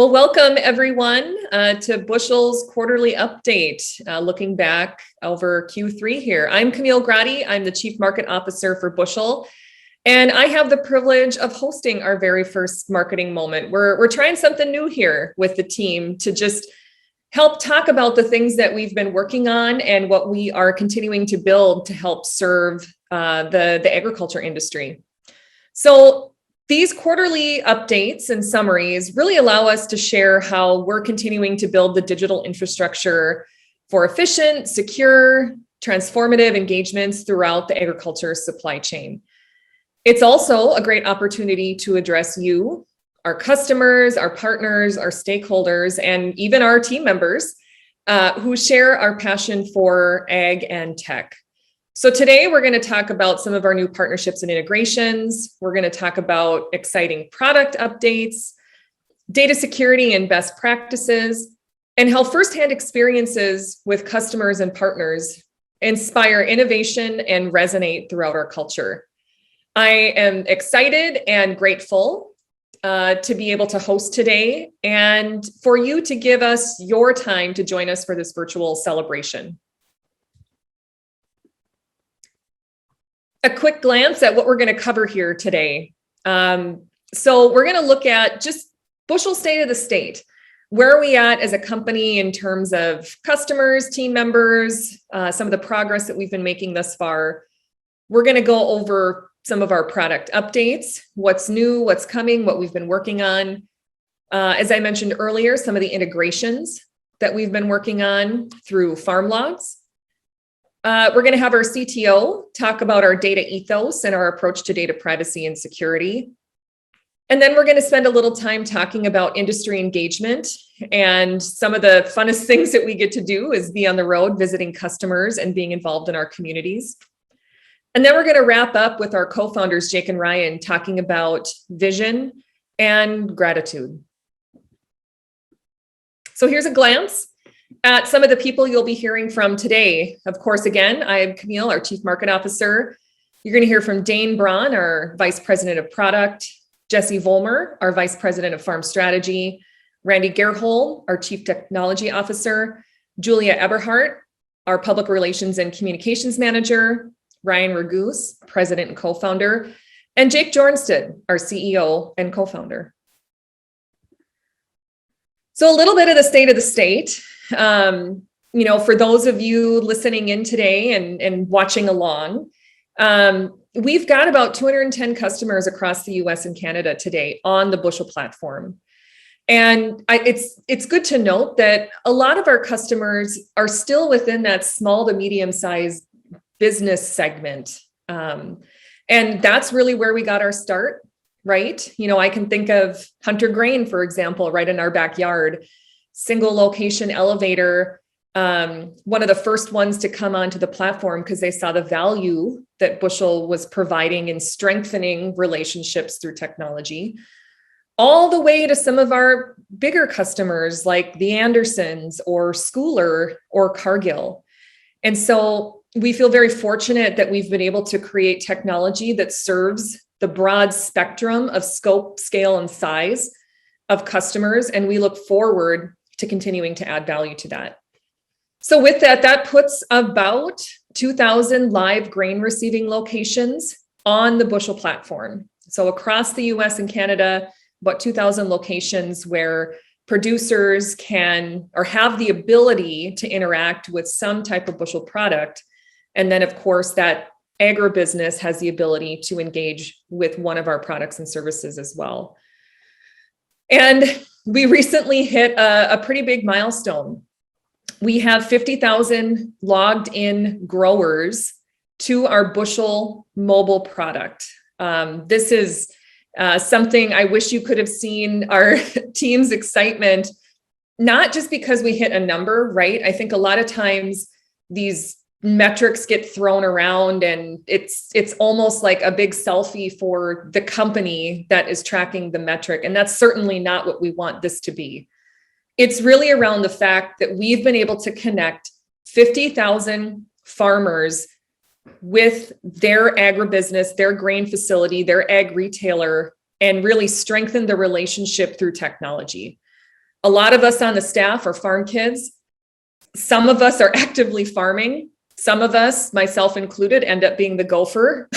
Well, welcome everyone to Bushel's quarterly update, looking back over Q3 here. I'm Camille Grady. I'm the Chief Market Officer for Bushel, and I have the privilege of hosting our very first marketing moment. We're trying something new here with the team to just help talk about the things that we've been working on and what we are continuing to build to help serve the agriculture industry. So these quarterly updates and summaries really allow us to share how we're continuing to build the digital infrastructure for efficient, secure, transformative engagements throughout the agriculture supply chain. It's also a great opportunity to address you, our customers, our partners, our stakeholders, and even our team members who share our passion for ag and tech. So today we're going to talk about some of our new partnerships and integrations. We're going to talk about exciting product updates, data security and best practices, and how firsthand experiences with customers and partners inspire innovation and resonate throughout our culture. I am excited and grateful to be able to host today and for you to give us your time to join us for this virtual celebration. A quick glance at what we're going to cover here today. So we're going to look at just Bushel state of the state. Where are we at as a company in terms of customers, team members, some of the progress that we've been making thus far. We're going to go over some of our product updates, what's new, what's coming, what we've been working on. As I mentioned earlier, some of the integrations that we've been working on through Farmlogs. We're going to have our CTO talk about our data ethos and our approach to data privacy and security. And then we're going to spend a little time talking about industry engagement, and some of the funnest things that we get to do is be on the road visiting customers and being involved in our communities. And then we're going to wrap up with our co-founders, Jake and Ryan, talking about vision and gratitude. So here's a glance at some of the people you'll be hearing from today. Of course, again, I'm Camille, our Chief Market Officer. You're going to hear from Dane Braun, our Vice President of Product, Jesse Vollmer, our Vice President of Farm Strategy, Randy Gerholm, our Chief Technology Officer, Julia Eberhardt, our Public Relations and Communications Manager, Ryan Raguse, President and Co-founder, and Jake Jornsted, our CEO and Co-founder. So a little bit of the state of the state. For those of you listening in today and watching along, we've got about 210 customers across the US and Canada today on the Bushel platform. And it's good to note that a lot of our customers are still within that small to medium-sized business segment. And that's really where we got our start, right? I can think of Hunter Grain, for example, right in our backyard. Single location elevator, one of the first ones to come onto the platform because they saw the value that Bushel was providing in strengthening relationships through technology, all the way to some of our bigger customers like the Andersons or Schooler or Cargill. And so we feel very fortunate that we've been able to create technology that serves the broad spectrum of scope, scale, and size of customers, and we look forward to continuing to add value to that. So with that, that puts about 2,000 live grain receiving locations on the Bushel platform. So across the US and Canada, about 2,000 locations where producers can or have the ability to interact with some type of Bushel product. And then, of course, that agribusiness has the ability to engage with one of our products and services as well. And we recently hit a pretty big milestone. We have 50,000 logged in growers to our Bushel mobile product. This is something I wish you could have seen our team's excitement, not just because we hit a number, right? I think a lot of times these metrics get thrown around and it's almost like a big selfie for the company that is tracking the metric. And that's certainly not what we want this to be. It's really around the fact that we've been able to connect 50,000 farmers with their agribusiness, their grain facility, their ag retailer, and really strengthen the relationship through technology. A lot of us on the staff are farm kids. Some of us are actively farming. Some of us, myself included, end up being the gopher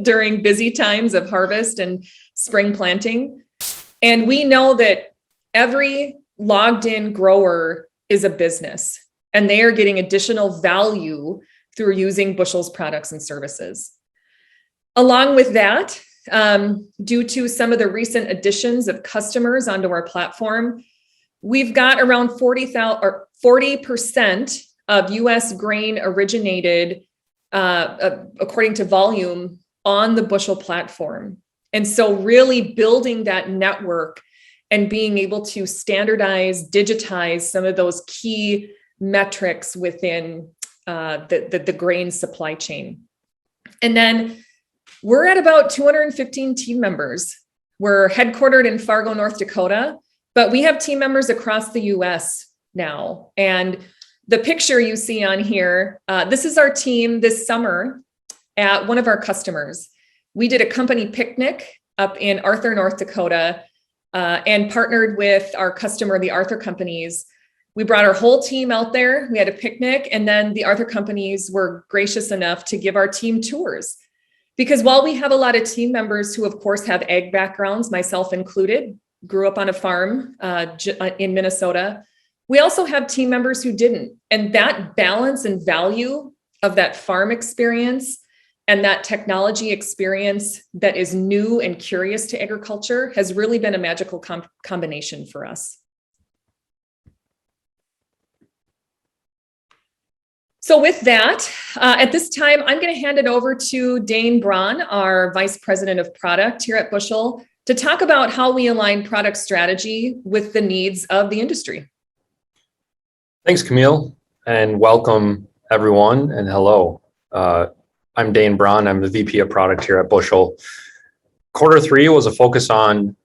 during busy times of harvest and spring planting. And we know that every logged in grower is a business, and they are getting additional value through using Bushel's products and services. Along with that, due to some of the recent additions of customers onto our platform, we've got around 40% of US grain originated, according to volume, on the Bushel platform. And so really building that network and being able to standardize, digitize some of those key metrics within the grain supply chain. And then we're at about 215 team members. We're headquartered in Fargo, North Dakota, but we have team members across the US now. And the picture you see on here, this is our team this summer at one of our customers. We did a company picnic up in Arthur, North Dakota, and partnered with our customer, the Arthur Companies. We brought our whole team out there. We had a picnic, and then the Arthur Companies were gracious enough to give our team tours. Because while we have a lot of team members who, of course, have ag backgrounds, myself included, grew up on a farm in Minnesota, we also have team members who didn't. And that balance and value of that farm experience and that technology experience that is new and curious to agriculture has really been a magical combination for us. So with that, at this time, I'm going to hand it over to Dane Braun, our Vice President of Product here at Bushel, to talk about how we align product strategy with the needs of the industry. Thanks, Camille, and welcome everyone, and hello. I'm Dane Braun. I'm the VP of Product here at Bushel. Q3 was a focus on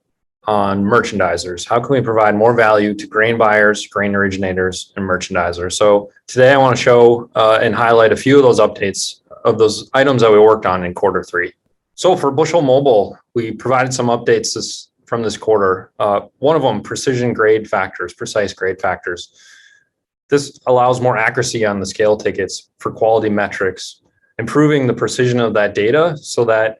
merchandisers. How can we provide more value to grain buyers, grain originators, and merchandisers? So today I want to show and highlight a few of those updates of those items that we worked on in Q3. So for Bushel Mobile, we provided some updates from this quarter. One of them, precision grade factors, precise grade factors. This allows more accuracy on the scale tickets for quality metrics, improving the precision of that data so that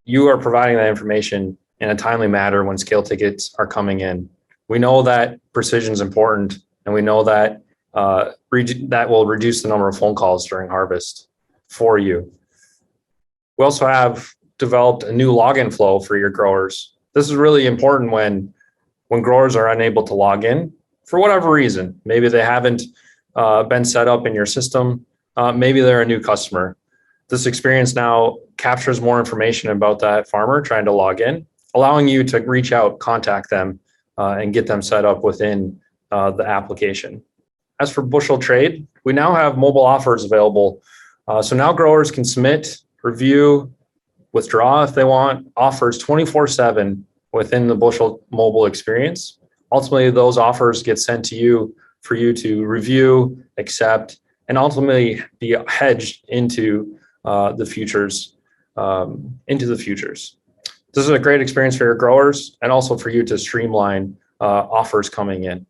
you are providing that information in a timely manner when scale tickets are coming in. We know that precision is important, and we know that that will reduce the number of phone calls during harvest for you. We also have developed a new login flow for your growers. This is really important when growers are unable to log in for whatever reason. Maybe they haven't been set up in your system. Maybe they're a new customer. This experience now captures more information about that farmer trying to log in, allowing you to reach out, contact them, and get them set up within the application. As for Bushel Trade, we now have mobile offers available. So now growers can submit, review, withdraw if they want, offers 24/7 within the Bushel mobile experience. Ultimately, those offers get sent to you for you to review, accept, and ultimately be hedged into the futures. This is a great experience for your growers and also for you to streamline offers coming in.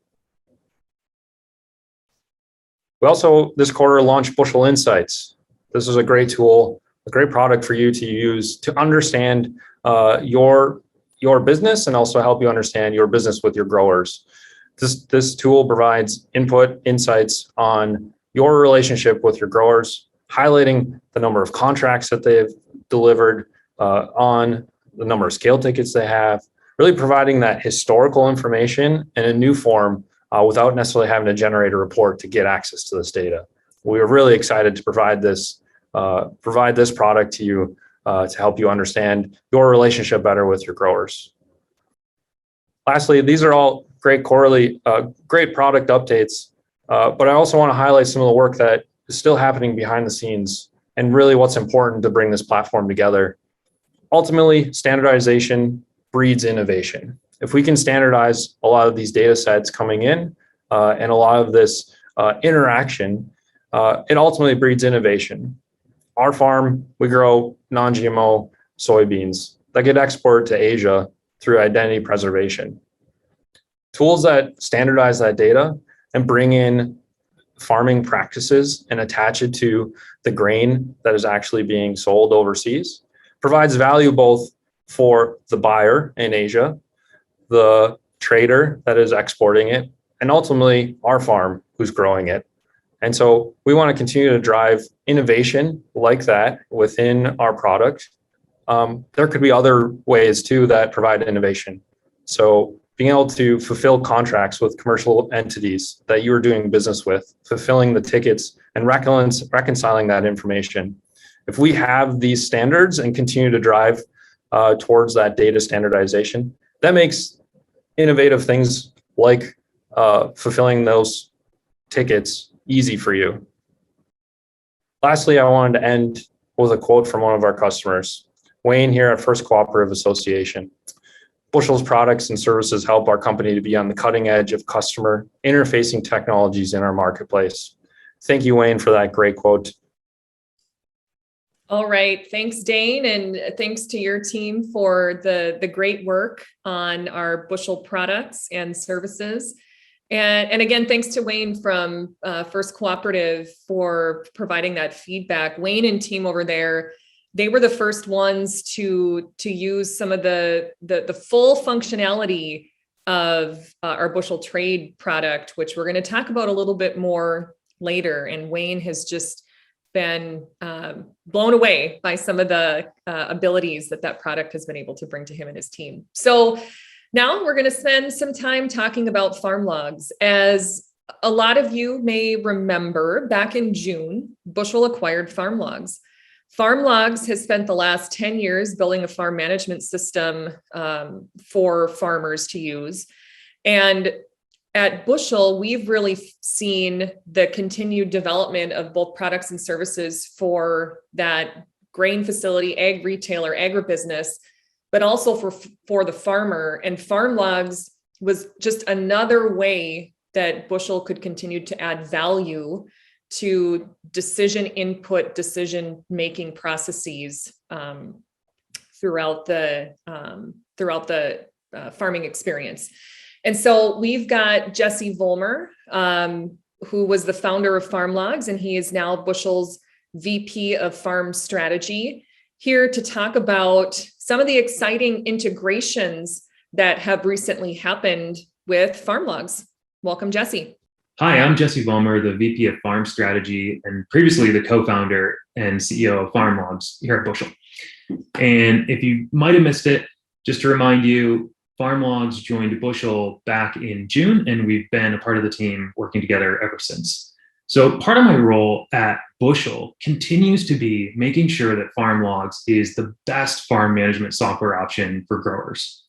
We also this quarter launched Bushel Insights. This is a great tool, a great product for you to use to understand your business and also help you understand your business with your growers. This tool provides insights on your relationship with your growers, highlighting the number of contracts that they've delivered on the number of scale tickets they have, really providing that historical information in a new form without necessarily having to generate a report to get access to this data. We are really excited to provide this product to you to help you understand your relationship better with your growers. Lastly, these are all great product updates, but I also want to highlight some of the work that is still happening behind the scenes and really what's important to bring this platform together. Ultimately, standardization breeds innovation. If we can standardize a lot of these data sets coming in and a lot of this interaction, it ultimately breeds innovation. Our farm, we grow non-GMO soybeans that get exported to Asia through identity preservation. tools that standardize that data and bring in farming practices and attach it to the grain that is actually being sold overseas provides value both for the buyer in Asia, the trader that is exporting it, and ultimately our farm who's growing it. And so we want to continue to drive innovation like that within our product. There could be other ways too that provide innovation. So being able to fulfill contracts with commercial entities that you are doing business with, fulfilling the tickets and reconciling that information. If we have these standards and continue to drive towards that data standardization, that makes innovative things like fulfilling those tickets easy for you. Lastly, I wanted to end with a quote from one of our customers, Wayne here at First Cooperative Association. Bushel's products and services help our company to be on the cutting edge of customer interfacing technologies in our marketplace. Thank you, Wayne, for that great quote. All right. Thanks, Dane. And thanks to your team for the great work on our Bushel products and services. And again, thanks to Wayne from First Cooperative for providing that feedback. Wayne and team over there, they were the first ones to use some of the full functionality of our Bushel Trade product, which we're going to talk about a little bit more later. And Wayne has just been blown away by some of the abilities that product has been able to bring to him and his team. So now we're going to spend some time talking about Farmlogs. As a lot of you may remember, back in June, Bushel acquired Farmlogs. Farmlogs has spent the last 10 years building a farm management system for farmers to use. And at Bushel, we've really seen the continued development of both products and services for that grain facility, ag retailer, agribusiness, but also for the farmer. And Farmlogs was just another way that Bushel could continue to add value to decision input, decision-making processes throughout the farming experience. And so we've got Jesse Vollmer, who was the founder of Farmlogs, and he is now Bushel's VP of Farm Strategy, here to talk about some of the exciting integrations that have recently happened with Farmlogs. Welcome, Jesse. Hi, I'm Jesse Vollmer, the VP of Farm Strategy and previously the co-founder and CEO of Farmlogs here at Bushel. And if you might have missed it, just to remind you, Farmlogs joined Bushel back in June, and we've been a part of the team working together ever since. So part of my role at Bushel continues to be making sure that Farmlogs is the best farm management software option for growers.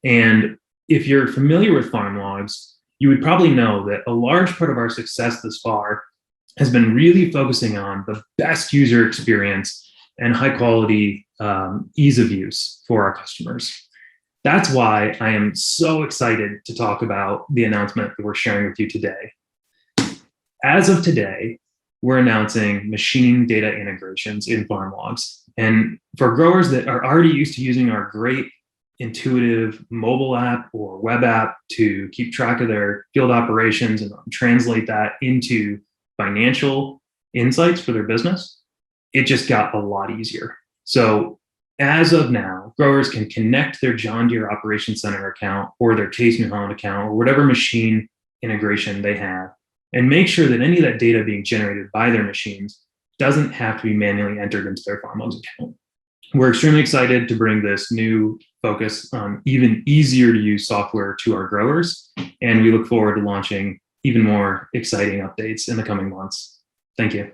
And if you're familiar with Farmlogs, you would probably know that a large part of our success this far has been really focusing on the best user experience and high quality ease of use for our customers. That's why I am so excited to talk about the announcement that we're sharing with you today. As of today, we're announcing machine data integrations in Farmlogs. And for growers that are already used to using our great intuitive mobile app or web app to keep track of their field operations and translate that into financial insights for their business, it just got a lot easier. So as of now, growers can connect their John Deere Operations Center account or their Case New Holland account or whatever machine integration they have and make sure that any of that data being generated by their machines doesn't have to be manually entered into their Farmlogs account. We're extremely excited to bring this new focus on even easier to use software to our growers, and we look forward to launching even more exciting updates in the coming months. Thank you.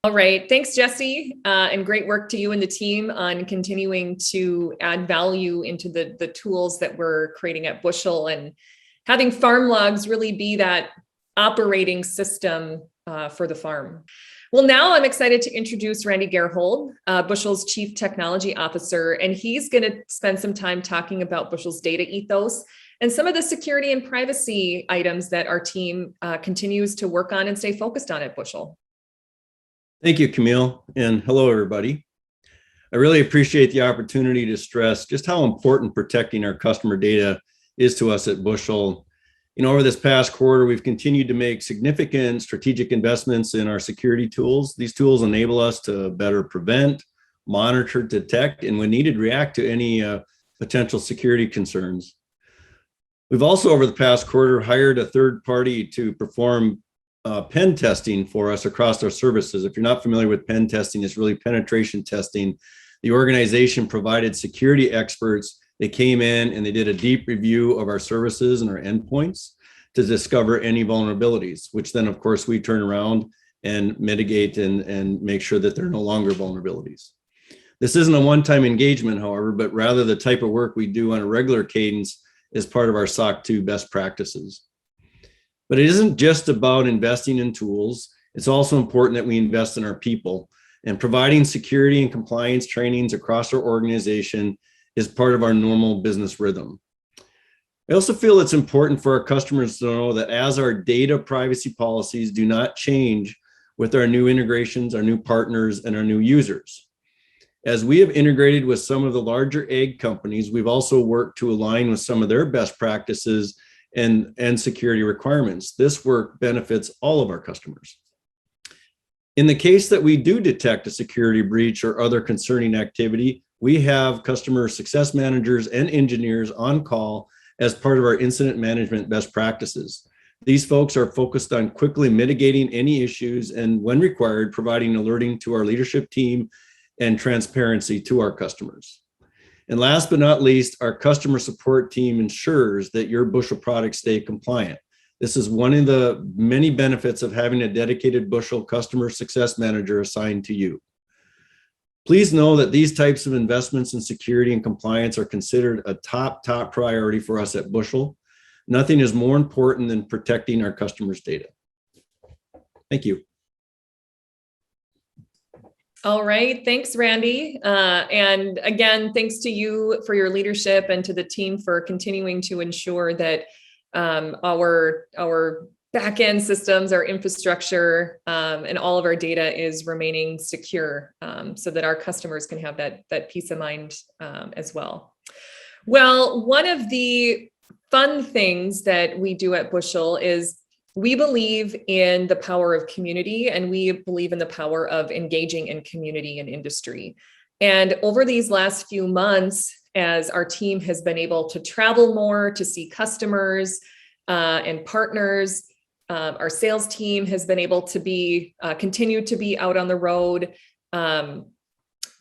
All right. Thanks, Jesse. And great work to you and the team on continuing to add value into the tools that we're creating at Bushel and having Farmlogs really be that operating system for the farm. Well, now I'm excited to introduce Randy Gerhold, Bushel's Chief Technology Officer, and he's going to spend some time talking about Bushel's data ethos and some of the security and privacy items that our team continues to work on and stay focused on at Bushel. Thank you, Camille, and hello, everybody. I really appreciate the opportunity to stress just how important protecting our customer data is to us at Bushel. Over this past quarter, we've continued to make significant strategic investments in our security tools. These tools enable us to better prevent, monitor, detect, and when needed, react to any potential security concerns. We've also, over the past quarter, hired a third party to perform pen testing for us across our services. If you're not familiar with pen testing, it's really penetration testing. The organization provided security experts. They came in and they did a deep review of our services and our endpoints to discover any vulnerabilities, which then, of course, we turn around and mitigate and make sure that they're no longer vulnerabilities. This isn't a one-time engagement, however, but rather the type of work we do on a regular cadence as part of our SOC 2 best practices. But it isn't just about investing in tools. It's also important that we invest in our people, and providing security and compliance trainings across our organization is part of our normal business rhythm. I also feel it's important for our customers to know that as our data privacy policies do not change with our new integrations, our new partners, and our new users. As we have integrated with some of the larger ag companies, we've also worked to align with some of their best practices and security requirements. This work benefits all of our customers. In the case that we do detect a security breach or other concerning activity, we have customer success managers and engineers on call as part of our incident management best practices. These folks are focused on quickly mitigating any issues and, when required, providing alerting to our leadership team and transparency to our customers. And last but not least, our customer support team ensures that your Bushel products stay compliant. This is one of the many benefits of having a dedicated Bushel customer success manager assigned to you. Please know that these types of investments in security and compliance are considered a top priority for us at Bushel. Nothing is more important than protecting our customers' data. Thank you. All right. Thanks, Randy. And again, thanks to you for your leadership and to the team for continuing to ensure that our back-end systems, our infrastructure, and all of our data is remaining secure, so that our customers can have that peace of mind as well. Well, one of the fun things that we do at Bushel is we believe in the power of community, and we believe in the power of engaging in community and industry. And over these last few months, as our team has been able to travel more to see customers and partners, our sales team has been able to continue to be out on the road.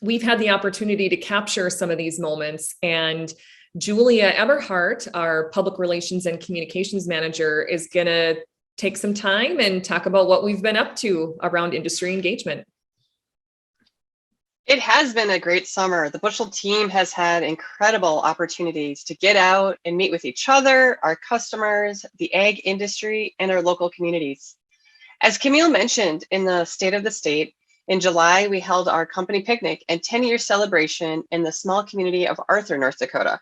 We've had the opportunity to capture some of these moments, and Julia Eberhardt, our public relations and communications manager, is going to take some time and talk about what we've been up to around industry engagement. It has been a great summer. The Bushel team has had incredible opportunities to get out and meet with each other, our customers, the ag industry, and our local communities. As Camille mentioned, in the State of the State, in July, we held our company picnic and 10-year celebration in the small community of Arthur, North Dakota.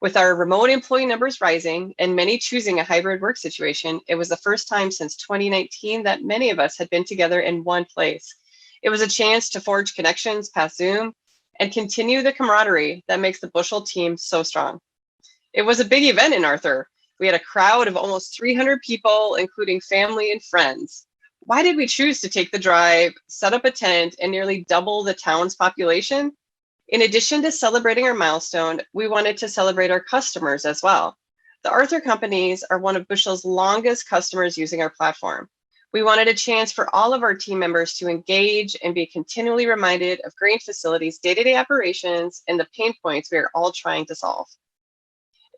With our remote employee numbers rising and many choosing a hybrid work situation, it was the first time since 2019 that many of us had been together in one place. It was a chance to forge connections past Zoom and continue the camaraderie that makes the Bushel team so strong. It was a big event in Arthur. We had a crowd of almost 300 people, including family and friends. Why did we choose to take the drive, set up a tent, and nearly double the town's population? In addition to celebrating our milestone, we wanted to celebrate our customers as well. The Arthur companies are one of Bushel's longest customers using our platform. We wanted a chance for all of our team members to engage and be continually reminded of grain facilities' day-to-day operations and the pain points we are all trying to solve.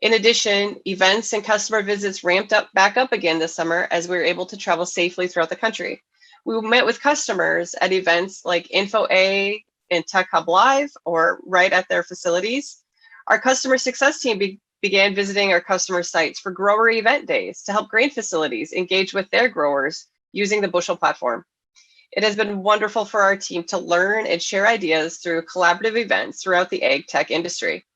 In addition, events and customer visits ramped back up again this summer as we were able to travel safely throughout the country. We met with customers at events like InfoA and Tech Hub Live, or right at their facilities. Our customer success team began visiting our customer sites for grower event days to help grain facilities engage with their growers using the Bushel platform. It has been wonderful for our team to learn and share ideas through collaborative events throughout the ag tech industry.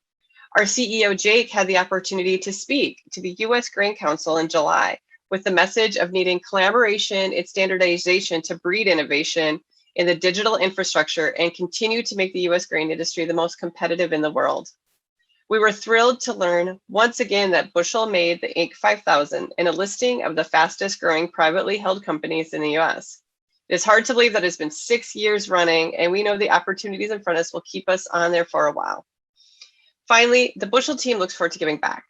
Our CEO, Jake, had the opportunity to speak to the U.S. Grain Council in July with the message of needing collaboration and standardization to breed innovation in the digital infrastructure and continue to make the U.S. grain industry the most competitive in the world. We were thrilled to learn once again that Bushel made the Inc. 5000 in a listing of the fastest growing privately held companies in the US. It's hard to believe that it's been 6 years running, and we know the opportunities in front of us will keep us on there for a while. Finally, the Bushel team looks forward to giving back.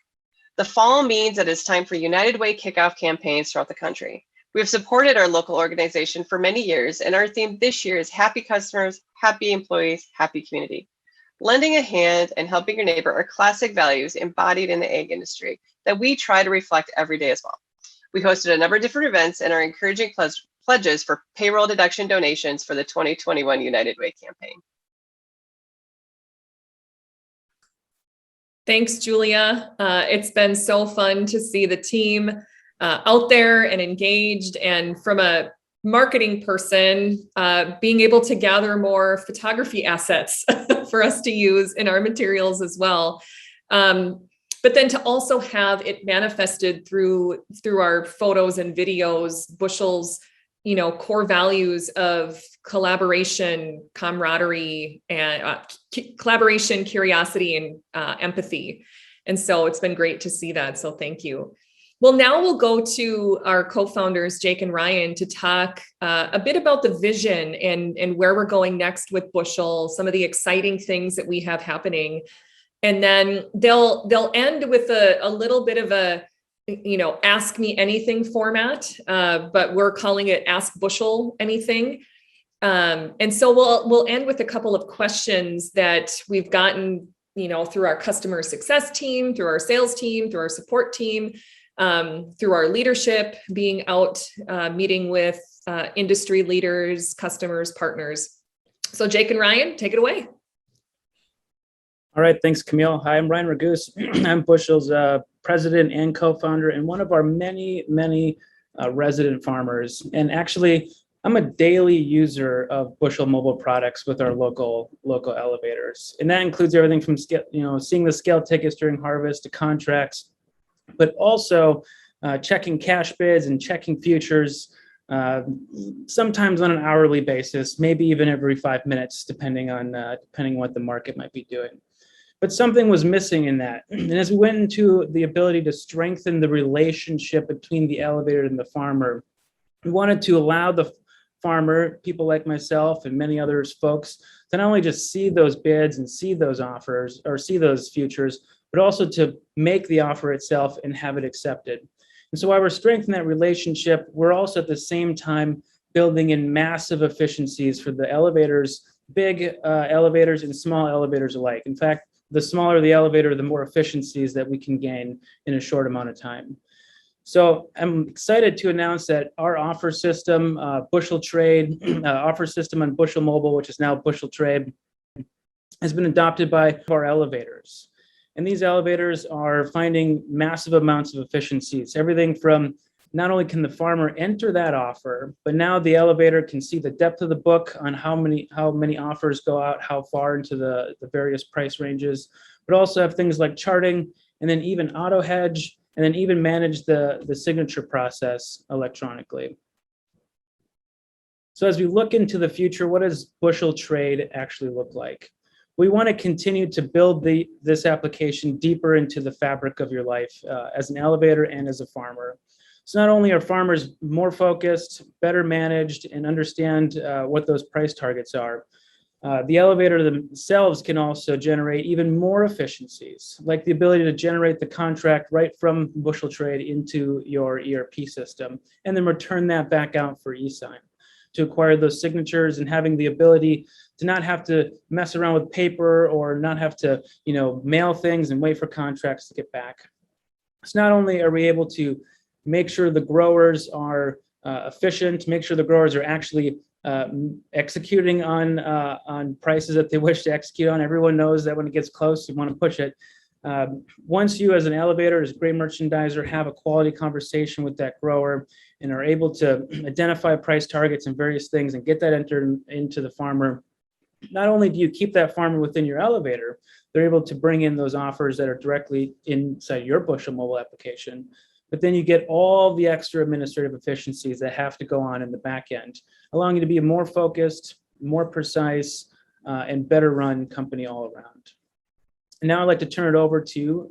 The fall means that it's time for United Way kickoff campaigns throughout the country. We have supported our local organization for many years, and our theme this year is happy customers, happy employees, happy community. Lending a hand and helping your neighbor are classic values embodied in the ag industry that we try to reflect every day as well. We hosted a number of different events and are encouraging pledges for payroll deduction donations for the 2021 United Way campaign. Thanks, Julia. It's been so fun to see the team out there and engaged, and from a marketing person, being able to gather more photography assets for us to use in our materials as well. But then to also have it manifested through our photos and videos, Bushel's, core values of collaboration, camaraderie, and collaboration, curiosity, and empathy. And so it's been great to see that. So thank you. Well, now we'll go to our co-founders, Jake and Ryan, to talk a bit about the vision and where we're going next with Bushel, some of the exciting things that we have happening. And then they'll end with a little bit of a, ask me anything format, but we're calling it Ask Bushel Anything. And so we'll end with a couple of questions that we've gotten, through our customer success team, through our sales team, through our support team, through our leadership, being out meeting with industry leaders, customers, partners. So Jake and Ryan, take it away. All right, thanks, Camille. Hi, I'm Ryan Ragus. I'm Bushel's president and co-founder, and one of our many resident farmers. And actually, I'm a daily user of Bushel mobile products with our local elevators, and that includes everything from seeing the scale tickets during harvest to contracts, but also checking cash bids and checking futures, sometimes on an hourly basis, maybe even every 5 minutes, depending what the market might be doing. But something was missing in that. And as we went into the ability to strengthen the relationship between the elevator and the farmer, we wanted to allow the farmer, people like myself and many others folks, to not only just see those bids and see those offers or see those futures, but also to make the offer itself and have it accepted. And so while we're strengthening that relationship, we're also at the same time building in massive efficiencies for the elevators, big elevators and small elevators alike. In fact, the smaller the elevator, the more efficiencies that we can gain in a short amount of time. So I'm excited to announce that our offer system, Bushel Trade, offer system on Bushel Mobile, which is now Bushel Trade, has been adopted by our elevators. And these elevators are finding massive amounts of efficiencies. Everything from not only can the farmer enter that offer, but now the elevator can see the depth of the book on how many offers go out, how far into the various price ranges, but also have things like charting, and then even auto hedge, and then even manage the signature process electronically. So as we look into the future, what does Bushel Trade actually look like? We want to continue to build this application deeper into the fabric of your life as an elevator and as a farmer. So not only are farmers more focused, better managed, and understand what those price targets are, the elevator themselves can also generate even more efficiencies, like the ability to generate the contract right from Bushel Trade into your ERP system, and then return that back out for e-sign to acquire those signatures, and having the ability to not have to mess around with paper or not have to, mail things and wait for contracts to get back. So not only are we able to make sure the growers are efficient, make sure the growers are actually executing on prices that they wish to execute on. Everyone knows that when it gets close, you want to push it. Once you, as an elevator, as a grain merchandiser, have a quality conversation with that grower and are able to identify price targets and various things and get that entered into the farmer, not only do you keep that farmer within your elevator, they're able to bring in those offers that are directly inside your Bushel mobile application. But then you get all the extra administrative efficiencies that have to go on in the back end, allowing you to be a more focused, more precise, and better run company all around. And now I'd like to turn it over to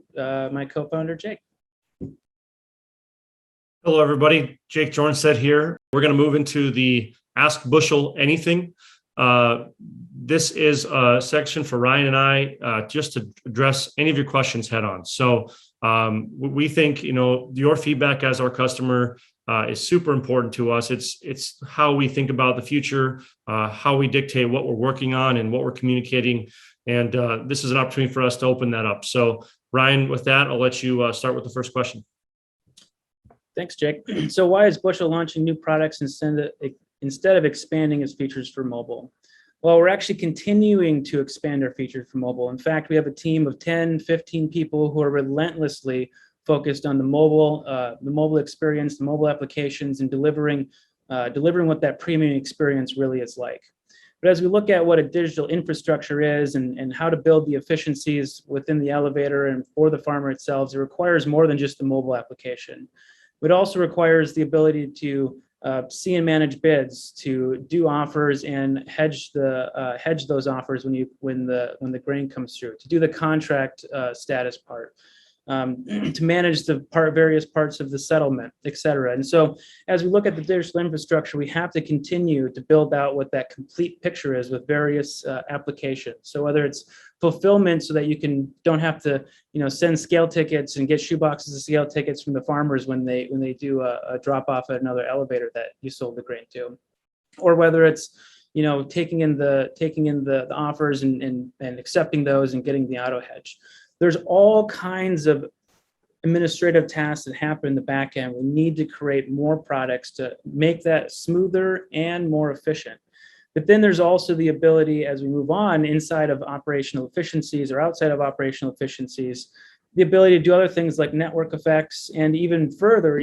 my co-founder, Jake. Hello, everybody. Jake Jornstedt here. We're going to move into the Ask Bushel Anything. This is a section for Ryan and I just to address any of your questions head on. So we think, your feedback as our customer is super important to us. It's how we think about the future, how we dictate what we're working on and what we're communicating. And this is an opportunity for us to open that up. So Ryan, with that, I'll let you start with the first question. Thanks, Jake. So why is Bushel launching new products instead of expanding its features for mobile? Well, we're actually continuing to expand our features for mobile. In fact, we have a team of 10, 15 people who are relentlessly focused on the mobile experience, the mobile applications, and delivering what that premium experience really is like. But as we look at what a digital infrastructure is and how to build the efficiencies within the elevator and for the farmer itself, it requires more than just the mobile application. It also requires the ability to see and manage bids, to do offers and hedge those offers when the grain comes through, to do the contract status part, to manage the various parts of the settlement, et cetera. And so as we look at the digital infrastructure, we have to continue to build out what that complete picture is with various applications. So whether it's fulfillment so that you don't have to send scale tickets and get shoeboxes of scale tickets from the farmers when they do a drop off at another elevator that you sold the grain to, or whether it's taking in the offers and accepting those and getting the auto hedge. There's all kinds of administrative tasks that happen in the back end. We need to create more products to make that smoother and more efficient. But then there's also the ability, as we move on inside of operational efficiencies or outside of operational efficiencies, the ability to do other things like network effects and even further,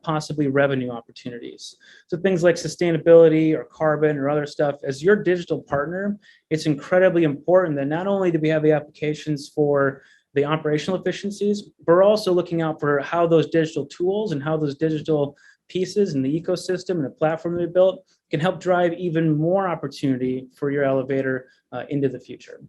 possibly revenue opportunities. So things like sustainability or carbon or other stuff. As your digital partner, it's incredibly important that not only do we have the applications for the operational efficiencies, but we're also looking out for how those digital tools and how those digital pieces and the ecosystem and the platform we built can help drive even more opportunity for your elevator into the future.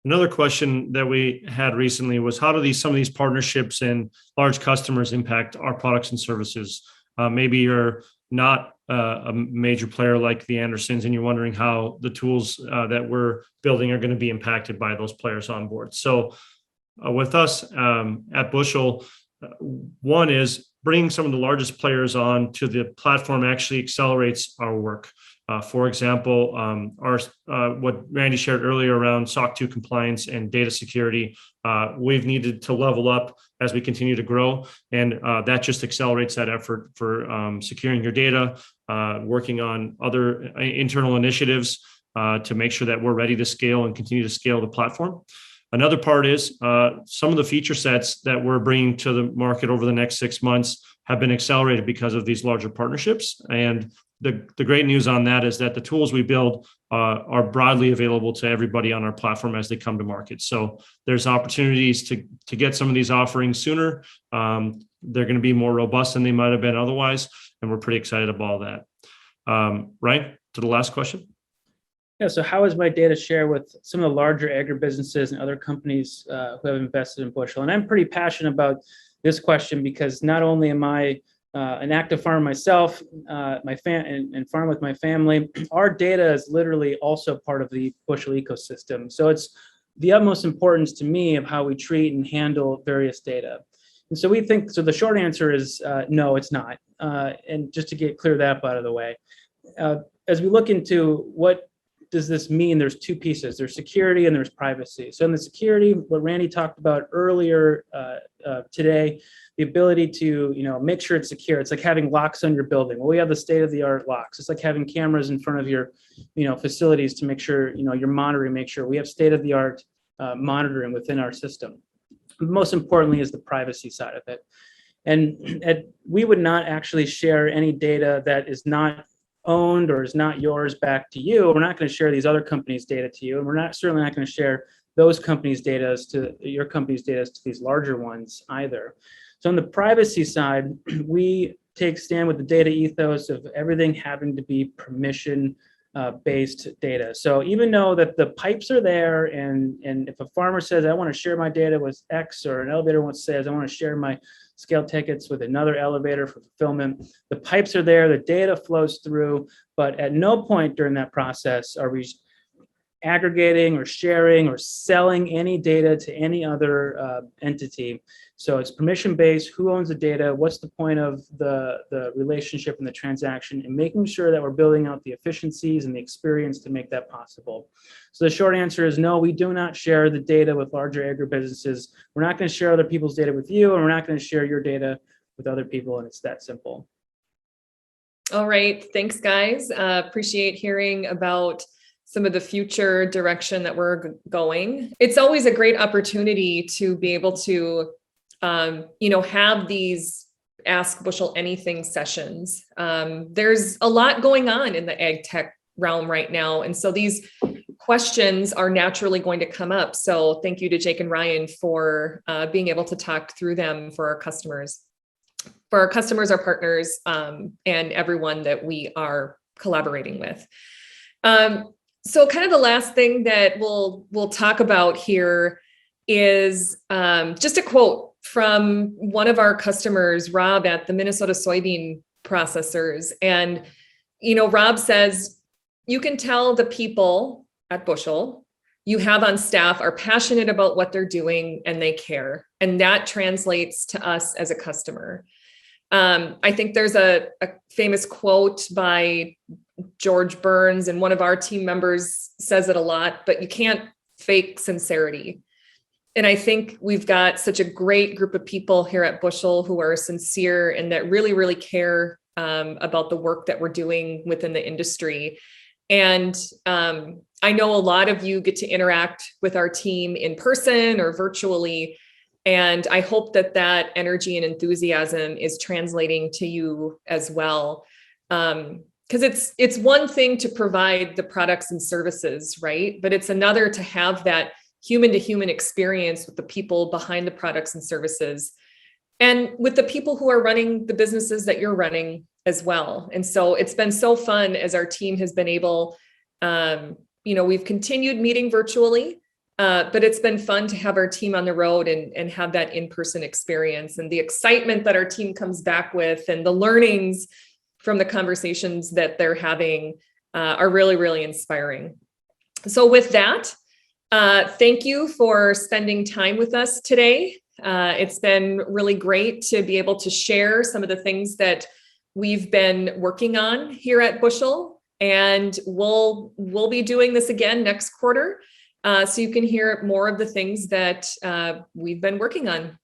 Another question that we had recently was how do some of these partnerships and large customers impact our products and services? Maybe you're not a major player like the Andersons and you're wondering how the tools that we're building are going to be impacted by those players on board. So with us at Bushel, one is bringing some of the largest players on to the platform actually accelerates our work. For example, what Randy shared earlier around SOC 2 compliance and data security, we've needed to level up as we continue to grow. And that just accelerates that effort for securing your data, working on other internal initiatives to make sure that we're ready to scale and continue to scale the platform. Another part is some of the feature sets that we're bringing to the market over the next 6 months have been accelerated because of these larger partnerships. And the great news on that is that the tools we build are broadly available to everybody on our platform as they come to market. So there's opportunities to get some of these offerings sooner. They're going to be more robust than they might have been otherwise. And we're pretty excited about that. Ryan, to the last question. Yeah, so how is my data shared with some of the larger agribusinesses and other companies who have invested in Bushel? And I'm pretty passionate about this question because not only am I an active farmer myself, and farm with my family, our data is literally also part of the Bushel ecosystem. So it's the utmost importance to me of how we treat and handle various data. And so the short answer is no, it's not. And just to get clear that out of the way, as we look into what does this mean, there's two pieces. There's security and there's privacy. So in the security, what Randy talked about earlier today, the ability to make sure it's secure. It's like having locks on your building. Well, we have the state-of-the-art locks. It's like having cameras in front of your facilities to make sure you're monitoring, make sure we have state-of-the-art monitoring within our system. Most importantly is the privacy side of it. And we would not actually share any data that is not owned or is not yours back to you. We're not going to share these other companies' data to you, and we're certainly not going to share those companies' data to your company's data to these larger ones either. So on the privacy side, we take stand with the data ethos of everything having to be permission based data. So even though that the pipes are there, and if a farmer says, I want to share my data with X, or an elevator says, I want to share my scale tickets with another elevator for fulfillment, the pipes are there, the data flows through, but at no point during that process are we aggregating or sharing or selling any data to any other entity. So it's permission-based. Who owns the data? What's the point of the relationship and the transaction, and making sure that we're building out the efficiencies and the experience to make that possible. So the short answer is no, we do not share the data with larger agribusinesses. We're not going to share other people's data with you, and we're not going to share your data with other people, and it's that simple. All right. Thanks, guys. Appreciate hearing about some of the future direction that we're going. It's always a great opportunity to be able to, have these Ask Bushel Anything sessions. There's a lot going on in the ag tech realm right now. And so these questions are naturally going to come up. So thank you to Jake and Ryan for being able to talk through them for our customers, our partners, and everyone that we are collaborating with. So kind of the last thing that we'll talk about here is just a quote from one of our customers, Rob, at the Minnesota soybean processors. And, Rob says, you can tell the people at Bushel you have on staff are passionate about what they're doing and they care. And that translates to us as a customer. I think there's a famous quote by George Burns, and one of our team members says it a lot, but you can't fake sincerity. And I think we've got such a great group of people here at Bushel who are sincere and that really, really care about the work that we're doing within the industry. And I know a lot of you get to interact with our team in person or virtually. And I hope that energy and enthusiasm is translating to you as well. Because it's one thing to provide the products and services, right? But it's another to have that human to human experience with the people behind the products and services, and with the people who are running the businesses that you're running as well. And so it's been so fun as our team has been able, we've continued meeting virtually, but it's been fun to have our team on the road and have that in-person experience, and the excitement that our team comes back with and the learnings from the conversations that they're having are really, really inspiring. So with that, thank you for spending time with us today. It's been really great to be able to share some of the things that we've been working on here at Bushel, and we'll be doing this again next quarter, so you can hear more of the things that we've been working on.